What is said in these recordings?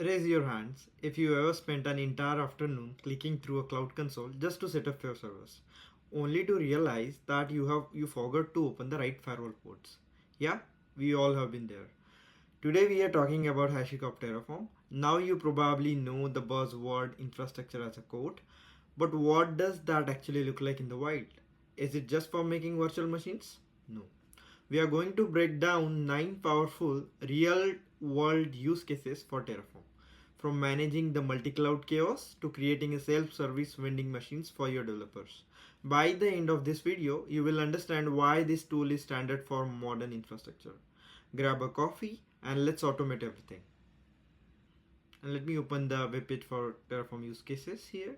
Raise your hands if you ever spent an entire afternoon clicking through a cloud console just to set up your servers, only to realize that you forgot to open the right firewall ports. Yeah, we all have been there. Today we are talking about HashiCorp Terraform. Now you probably know the buzzword infrastructure as a code, but what does that actually look like in the wild? Is it just for making virtual machines? No. We are going to break down 9 powerful real world use cases for Terraform. From managing the multi-cloud chaos to creating a self-service vending machines for your developers. By the end of this video, you will understand why this tool is standard for modern infrastructure. Grab a coffee and let's automate everything. And let me open the webpage for Terraform use cases here.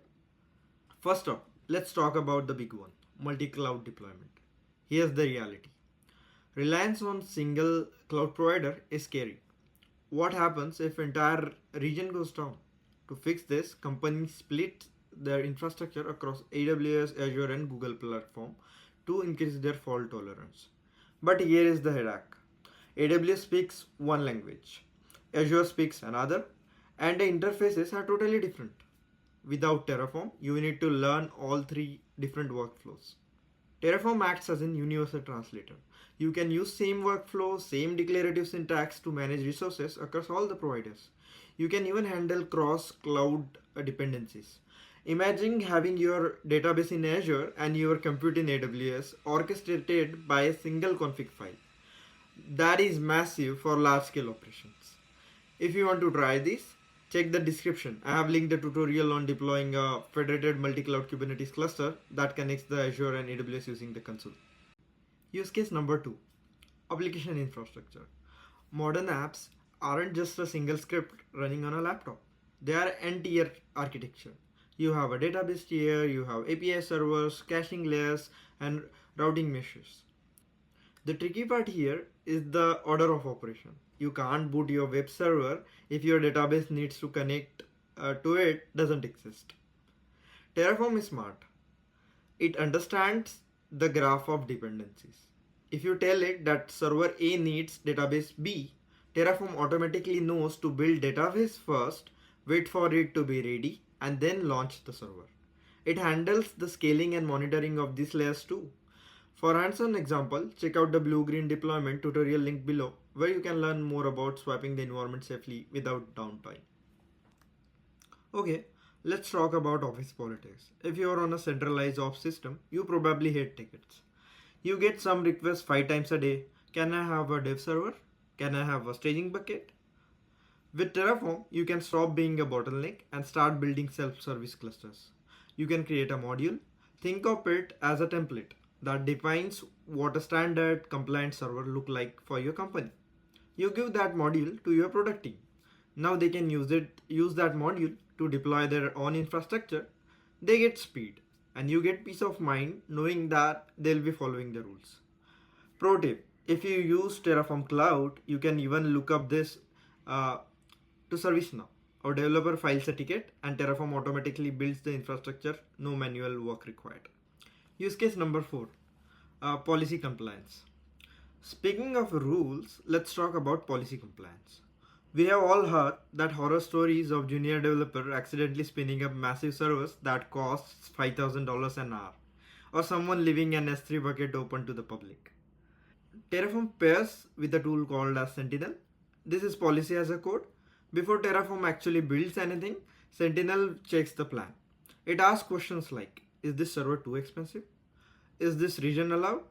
First up, let's talk about the big one, multi-cloud deployment. Here's the reality. Reliance on single cloud provider is scary. What happens if entire region goes down? To fix this, companies split their infrastructure across AWS, Azure and Google platform to increase their fault tolerance. But here is the headache. AWS speaks one language, Azure speaks another, and the interfaces are totally different. Without Terraform, you need to learn all three different workflows. Terraform acts as a universal translator. You can use same workflow, same declarative syntax to manage resources across all the providers. You can even handle cross-cloud dependencies. Imagine having your database in Azure and your compute in AWS orchestrated by a single config file. That is massive for large-scale operations. If you want to try this, check the description. I have linked the tutorial on deploying a federated multi-cloud Kubernetes cluster that connects the Azure and AWS using the console. Use case number 2, application infrastructure. Modern apps aren't just a single script running on a laptop. They are n-tier architecture. You have a database tier, you have API servers, caching layers, and routing meshes. The tricky part here is the order of operation. You can't boot your web server if your database needs to connect to it doesn't exist. Terraform is smart. It understands the graph of dependencies. If you tell it that server A needs database B, Terraform automatically knows to build database first, wait for it to be ready, and then launch the server. It handles the scaling and monitoring of these layers too. For hands-on example, check out the blue-green deployment tutorial link below where you can learn more about swapping the environment safely without downtime. Okay, let's talk about office politics. If you are on a centralized ops system, you probably hate tickets. You get some requests 5 times a day. Can I have a dev server? Can I have a staging bucket? With Terraform, you can stop being a bottleneck and start building self-service clusters. You can create a module. Think of it as a template that defines what a standard compliant server look like for your company. You give that module to your product team. Now they can use that module to deploy their own infrastructure. They get speed and you get peace of mind knowing that they'll be following the rules. Pro tip, if you use Terraform Cloud, you can even look up this to ServiceNow. Our developer files a ticket and Terraform automatically builds the infrastructure, no manual work required. Use case number 4, policy compliance. Speaking of rules, let's talk about policy compliance. We have all heard that horror stories of junior developer accidentally spinning up massive servers that costs $5,000 an hour, or someone leaving an S3 bucket open to the public. Terraform pairs with a tool called as Sentinel. This is policy as a code. Before Terraform actually builds anything, Sentinel checks the plan. It asks questions like, is this server too expensive? Is this region allowed?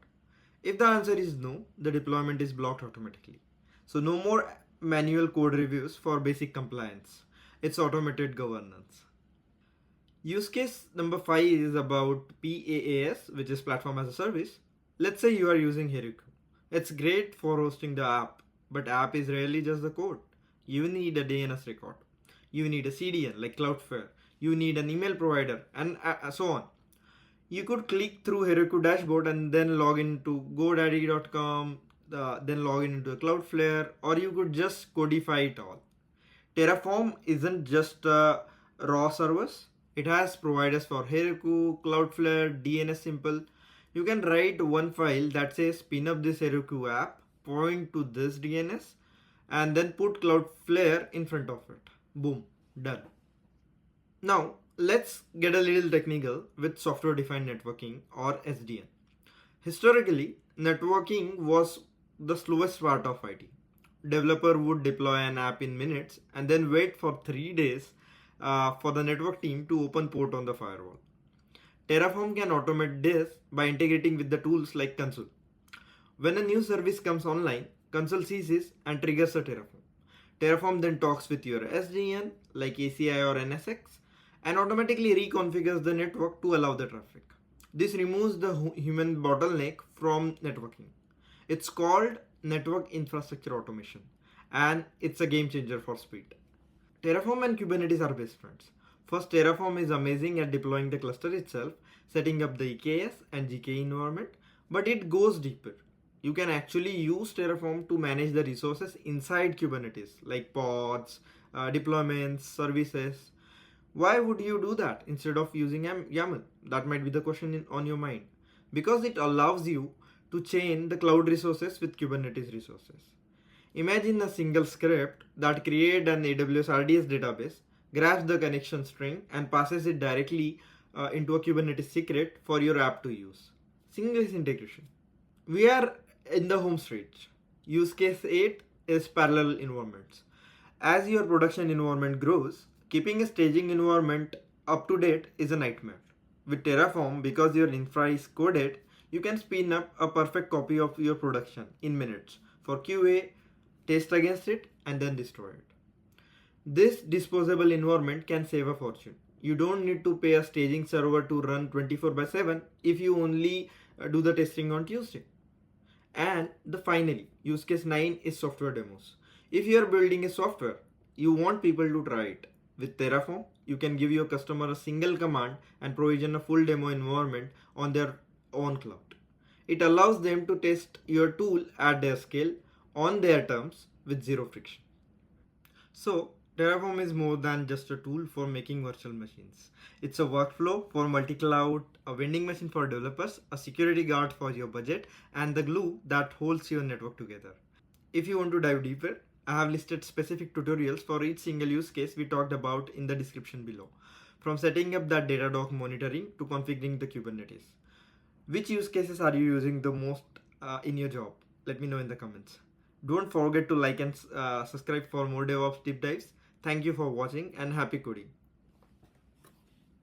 If the answer is no, the deployment is blocked automatically. So no more manual code reviews for basic compliance. It's automated governance. Use case number 5 is about PaaS, which is platform as a service. Let's say you are using Heroku. It's great for hosting the app, but app is rarely just the code. You need a DNS record. You need a CDN like Cloudflare. You need an email provider and so on. You could click through Heroku dashboard and then log into GoDaddy.com, then log into Cloudflare, or you could just codify it all. Terraform isn't just raw servers. It has providers for Heroku, Cloudflare, DNS simple. You can write one file that says spin up this Heroku app, point to this DNS, and then put Cloudflare in front of it. Boom, done. Now, let's get a little technical with software defined networking or SDN. Historically, networking was the slowest part of IT. Developer would deploy an app in minutes and then wait for 3 days for the network team to open port on the firewall. Terraform can automate this by integrating with the tools like Console. When a new service comes online, Console sees this and triggers a Terraform. Terraform then talks with your SDN like ACI or NSX and automatically reconfigures the network to allow the traffic. This removes the human bottleneck from networking. It's called network infrastructure automation and it's a game changer for speed. Terraform and Kubernetes are best friends. First, Terraform is amazing at deploying the cluster itself, setting up the EKS and GKE environment, but it goes deeper. You can actually use Terraform to manage the resources inside Kubernetes, like pods, deployments, services. Why would you do that instead of using YAML? That might be the question on your mind. Because it allows you to chain the cloud resources with Kubernetes resources. Imagine a single script that creates an AWS RDS database, grabs the connection string, and passes it directly into a Kubernetes secret for your app to use. Seamless integration. We are in the home stretch. Use case 8 is parallel environments. As your production environment grows, keeping a staging environment up to date is a nightmare. With Terraform, because your infra is coded, you can spin up a perfect copy of your production in minutes for QA, test against it, and then destroy it. This disposable environment can save a fortune. You don't need to pay a staging server to run 24/7 if you only do the testing on Tuesday. And the finally, use case 9 is software demos. If you are building a software, you want people to try it. With Terraform, you can give your customer a single command and provision a full demo environment on their own cloud. It allows them to test your tool at their scale on their terms with zero friction. So, Terraform is more than just a tool for making virtual machines. It's a workflow for multi-cloud, a vending machine for developers, a security guard for your budget, and the glue that holds your network together. If you want to dive deeper, I have listed specific tutorials for each single use case we talked about in the description below. From setting up that Datadog monitoring to configuring the Kubernetes. Which use cases are you using the most in your job? Let me know in the comments. Don't forget to like and subscribe for more DevOps deep dives. Thank you for watching and happy coding.